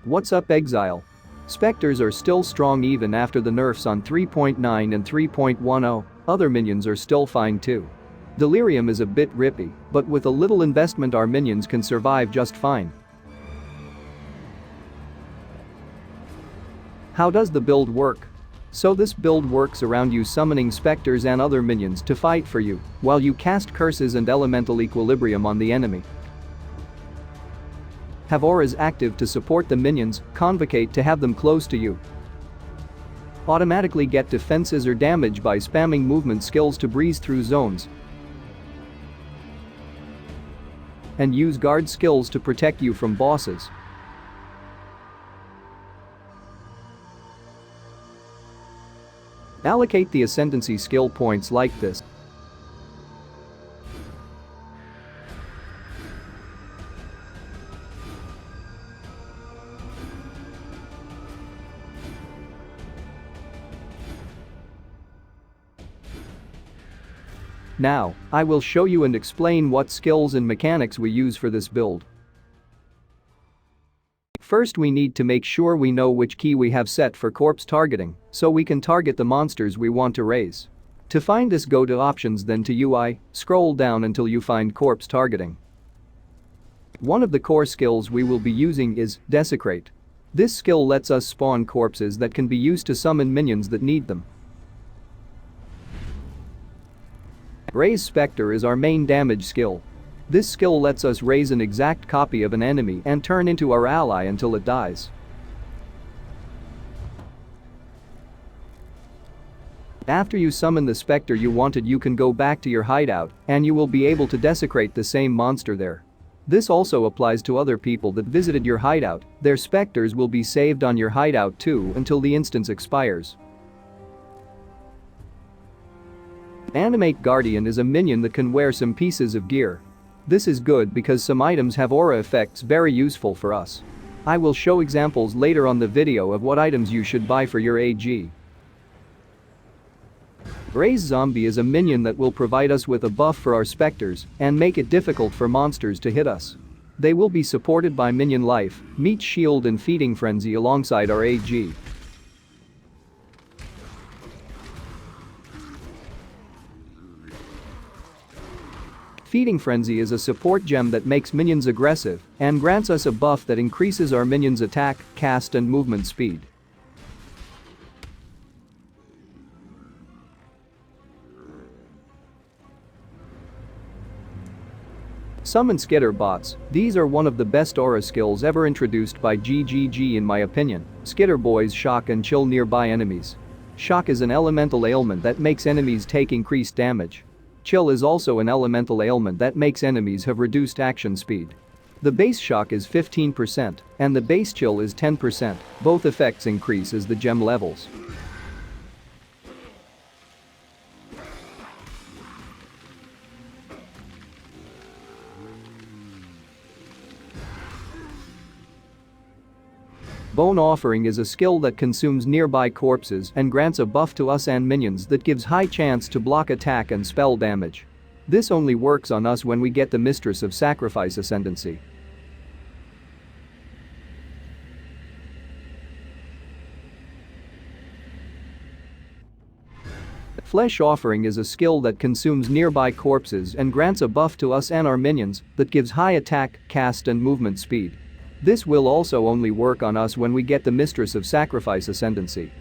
What's up, Exile? Spectres are still strong even after the nerfs on 3.9 and 3.10, other minions are still fine too. Delirium is a bit rippy, but with a little investment our minions can survive just fine. How does the build work? So this build works around you summoning specters and other minions to fight for you, while you cast curses and elemental equilibrium on the enemy. Have auras active to support the minions, Convocate to have them close to you. Automatically get defenses or damage by spamming movement skills to breeze through zones. And use guard skills to protect you from bosses. Allocate the Ascendancy skill points like this. Now, I will show you and explain what skills and mechanics we use for this build. First, we need to make sure we know which key we have set for corpse targeting, so we can target the monsters we want to raise. To find this, go to Options, then to UI, scroll down until you find corpse targeting. One of the core skills we will be using is Desecrate. This skill lets us spawn corpses that can be used to summon minions that need them. Raise Spectre is our main damage skill. This skill lets us raise an exact copy of an enemy and turn into our ally until it dies. After you summon the Spectre you wanted, you can go back to your hideout and you will be able to desecrate the same monster there. This also applies to other people that visited your hideout, their specters will be saved on your hideout too until the instance expires. Animate Guardian is a minion that can wear some pieces of gear. This is good because some items have aura effects very useful for us. I will show examples later on the video of what items you should buy for your AG. Raise Zombie is a minion that will provide us with a buff for our specters and make it difficult for monsters to hit us. They will be supported by minion life, meat shield and feeding frenzy alongside our AG. Feeding Frenzy is a support gem that makes minions aggressive and grants us a buff that increases our minions' attack, cast and movement speed. Summon Skitterbots. These are one of the best aura skills ever introduced by GGG in my opinion. Skitterboys shock and chill nearby enemies. Shock is an elemental ailment that makes enemies take increased damage. Chill is also an elemental ailment that makes enemies have reduced action speed. The base shock is 15% and the base chill is 10%, both effects increase as the gem levels. Bone Offering is a skill that consumes nearby corpses and grants a buff to us and minions that gives high chance to block attack and spell damage. This only works on us when we get the Mistress of Sacrifice Ascendancy. Flesh Offering is a skill that consumes nearby corpses and grants a buff to us and our minions that gives high attack, cast and movement speed. This will also only work on us when we get the Mistress of Sacrifice Ascendancy.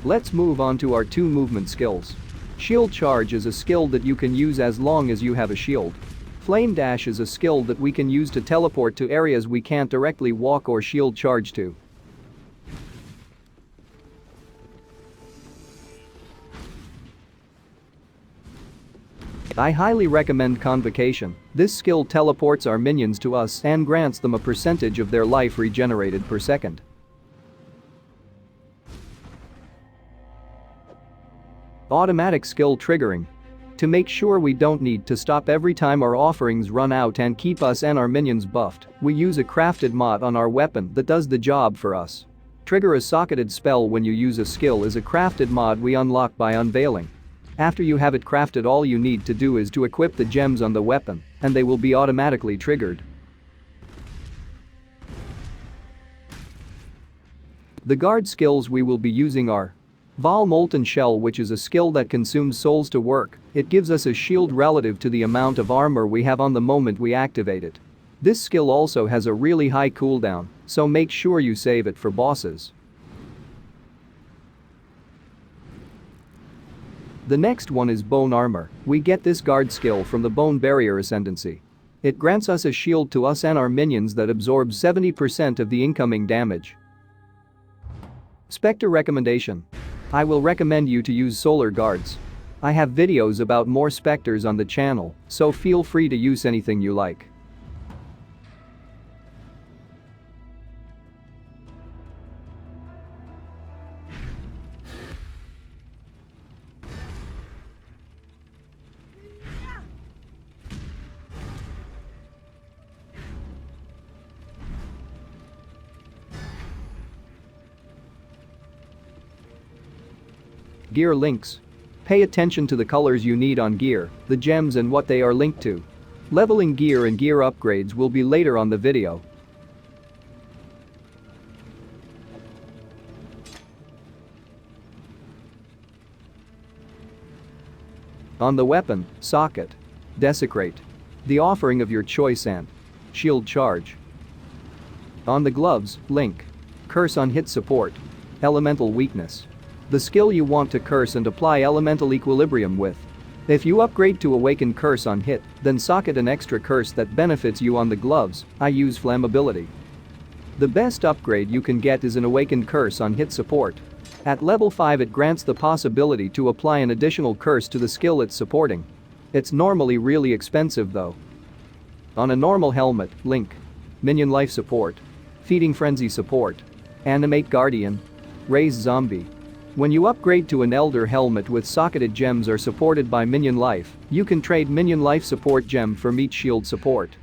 Let's move on to our 2 movement skills. Shield Charge is a skill that you can use as long as you have a shield. Flame Dash is a skill that we can use to teleport to areas we can't directly walk or shield charge to. I highly recommend Convocation. This skill teleports our minions to us and grants them a percentage of their life regenerated per second. Automatic skill triggering. To make sure we don't need to stop every time our offerings run out and keep us and our minions buffed, we use a crafted mod on our weapon that does the job for us. Trigger a socketed spell when you use a skill is a crafted mod we unlock by unveiling. After you have it crafted, all you need to do is to equip the gems on the weapon, and they will be automatically triggered. The guard skills we will be using are Val Molten Shell, which is a skill that consumes souls to work. It gives us a shield relative to the amount of armor we have on the moment we activate it. This skill also has a really high cooldown, so make sure you save it for bosses. The next one is Bone Armor. We get this guard skill from the Bone Barrier Ascendancy. It grants us a shield to us and our minions that absorbs 70% of the incoming damage. Spectre Recommendation. I will recommend you to use Solar Guards. I have videos about more specters on the channel, so feel free to use anything you like. Gear links. Pay attention to the colors you need on gear, the gems and what they are linked to. Leveling gear and gear upgrades will be later on the video. On the weapon, socket. Desecrate. The offering of your choice and shield charge. On the gloves, link. Curse on hit support. Elemental weakness. The skill you want to curse and apply elemental equilibrium with. If you upgrade to Awaken Curse on hit, then socket an extra curse that benefits you on the gloves. I use Flammability. The best upgrade you can get is an Awakened Curse on hit support. At level 5 it grants the possibility to apply an additional curse to the skill it's supporting. It's normally really expensive though. On a normal helmet, link. Minion life support. Feeding Frenzy support. Animate Guardian. Raise Zombie. When you upgrade to an Elder helmet with socketed gems are supported by Minion Life, you can trade Minion Life support gem for Meat Shield support.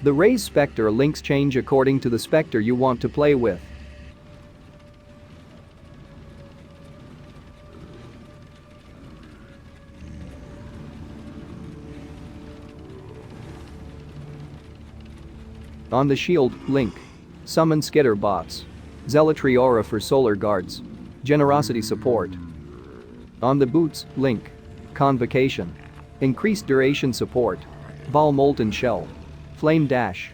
The Raise Spectre links change according to the Spectre you want to play with. On the shield, link. Summon Skitterbots. Zealotry Aura for Solar Guards. Generosity support. On the boots, link. Convocation. Increased duration support. Val Molten Shell. Flame Dash.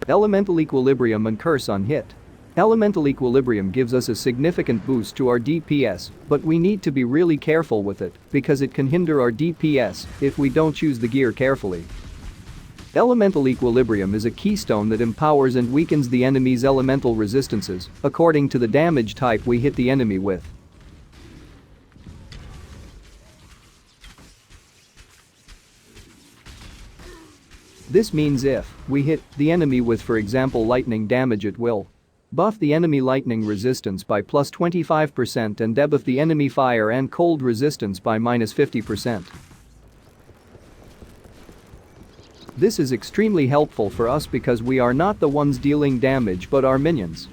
Elemental Equilibrium and Curse on hit. Elemental Equilibrium gives us a significant boost to our DPS, but we need to be really careful with it because it can hinder our DPS if we don't choose the gear carefully. Elemental Equilibrium is a keystone that empowers and weakens the enemy's elemental resistances according to the damage type we hit the enemy with. This means if we hit the enemy with, for example, lightning damage, it will buff the enemy lightning resistance by plus 25% and debuff the enemy fire and cold resistance by minus 50%. This is extremely helpful for us because we are not the ones dealing damage but our minions.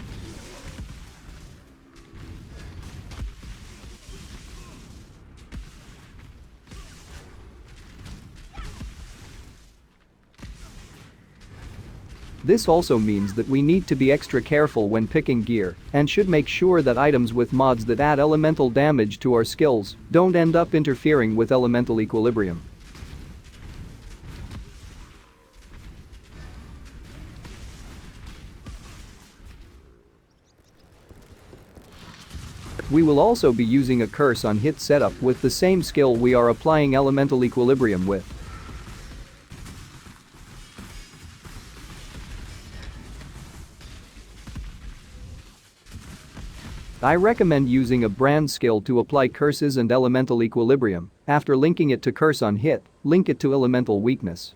This also means that we need to be extra careful when picking gear and should make sure that items with mods that add elemental damage to our skills don't end up interfering with elemental equilibrium. We will also be using a curse on hit setup with the same skill we are applying elemental equilibrium with. I recommend using a brand skill to apply curses and elemental equilibrium. After linking it to curse on hit, link it to elemental weakness.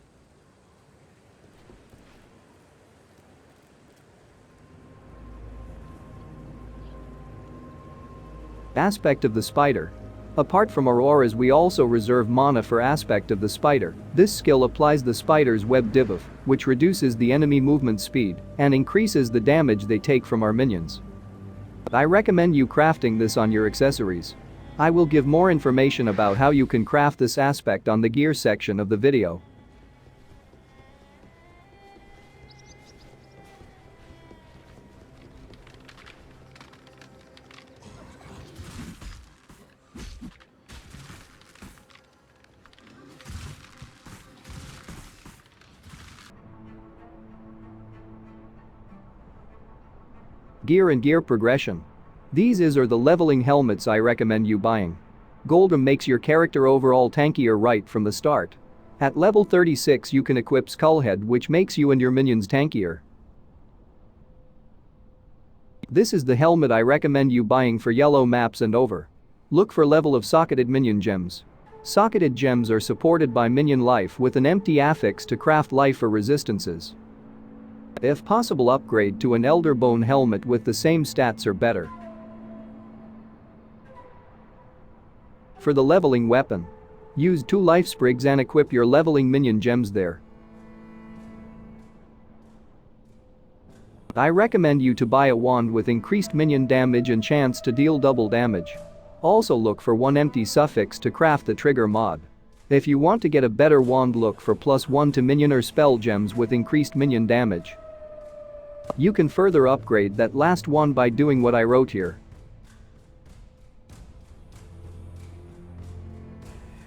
Aspect of the Spider. Apart from our auras, we also reserve mana for Aspect of the Spider. This skill applies the spider's web debuff, which reduces the enemy movement speed and increases the damage they take from our minions. I recommend you crafting this on your accessories. I will give more information about how you can craft this aspect on the gear section of the video. Gear and gear progression. These are the leveling helmets I recommend you buying. Goldem makes your character overall tankier right from the start. At level 36 you can equip Skullhead, which makes you and your minions tankier. This is the helmet I recommend you buying for yellow maps and over. Look for level of socketed minion gems. Socketed gems are supported by minion life with an empty affix to craft life or resistances. If possible, upgrade to an Elder Bone helmet with the same stats or better. For the leveling weapon, use 2 life sprigs and equip your leveling minion gems there. I recommend you to buy a wand with increased minion damage and chance to deal double damage. Also look for 1 empty suffix to craft the trigger mod. If you want to get a better wand, look for +1 to minion or spell gems with increased minion damage. You can further upgrade that last wand by doing what I wrote here.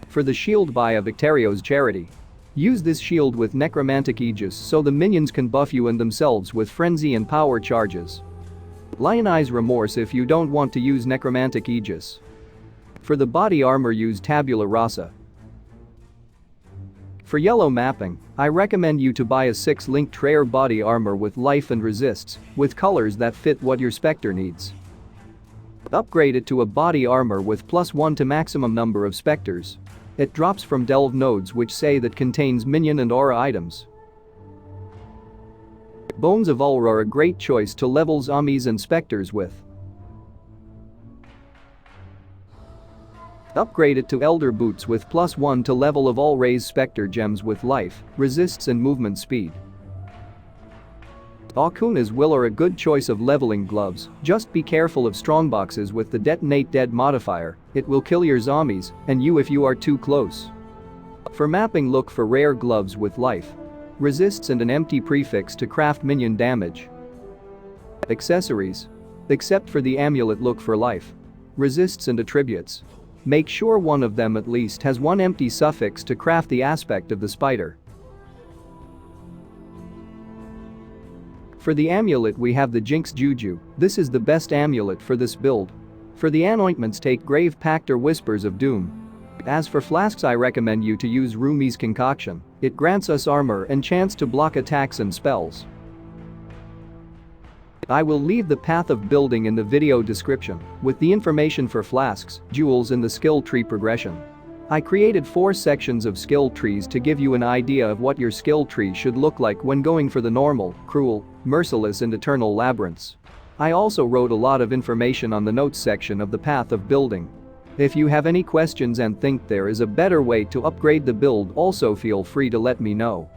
For the shield, buy a Victario's Charity. Use this shield with Necromantic Aegis so the minions can buff you and themselves with frenzy and power charges. Lionize Remorse if you don't want to use Necromantic Aegis. For the body armor, use Tabula Rasa. For yellow mapping, I recommend you to buy a 6-link Trayer body armor with life and resists, with colors that fit what your Spectre needs. Upgrade it to a body armor with +1 to maximum number of Spectres. It drops from Delve nodes which say that contains minion and aura items. Bones of Ulra are a great choice to level zombies and Spectres with. Upgrade it to Elder Boots with +1 to level of all raised Spectre gems with life, resists and movement speed. Akuna's Will are a good choice of leveling gloves, just be careful of strongboxes with the Detonate Dead modifier, it will kill your zombies and you if you are too close. For mapping, look for rare gloves with life, resists and an empty prefix to craft minion damage. Accessories. Except for the amulet, look for life, resists and attributes. Make sure one of them at least has 1 empty suffix to craft the aspect of the spider. For the amulet, we have the Jinx Juju. This is the best amulet for this build. For the anointments, take Grave Pact or Whispers of Doom. As for flasks, I recommend you to use Rumi's Concoction. It grants us armor and chance to block attacks and spells. I will leave the path of building in the video description with the information for flasks, jewels and the skill tree progression. I created 4 sections of skill trees to give you an idea of what your skill tree should look like when going for the normal, cruel, merciless and eternal labyrinths. I also wrote a lot of information on the notes section of the path of building. If you have any questions and think there is a better way to upgrade the build, also feel free to let me know.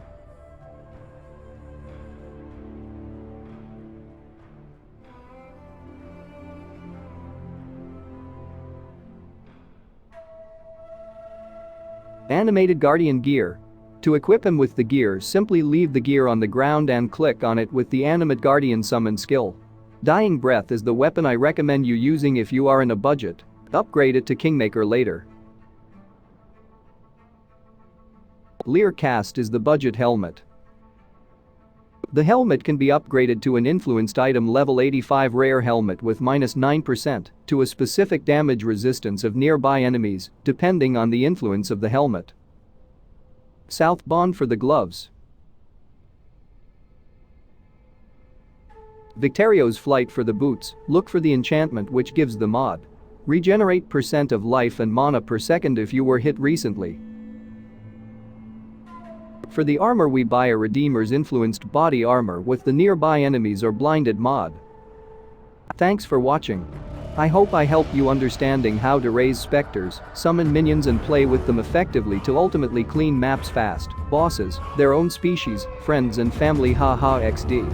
Animated Guardian gear. To equip him with the gear, simply leave the gear on the ground and click on it with the Animate Guardian summon skill. Dying Breath is the weapon I recommend you using if you are in a budget. Upgrade it to Kingmaker later. Leer Cast is the budget helmet. The helmet can be upgraded to an influenced item level 85 rare helmet with -9% to a specific damage resistance of nearby enemies, depending on the influence of the helmet. South Bond for the gloves. Victario's Flight for the boots. Look for the enchantment which gives the mod. Regenerate % of life and mana per second if you were hit recently. For the armor, we buy a Redeemer's influenced body armor with the nearby enemies or blinded mod. Thanks for watching. I hope I helped you understanding how to raise specters, summon minions and play with them effectively to ultimately clean maps fast, bosses, their own species, friends and family. Haha XD.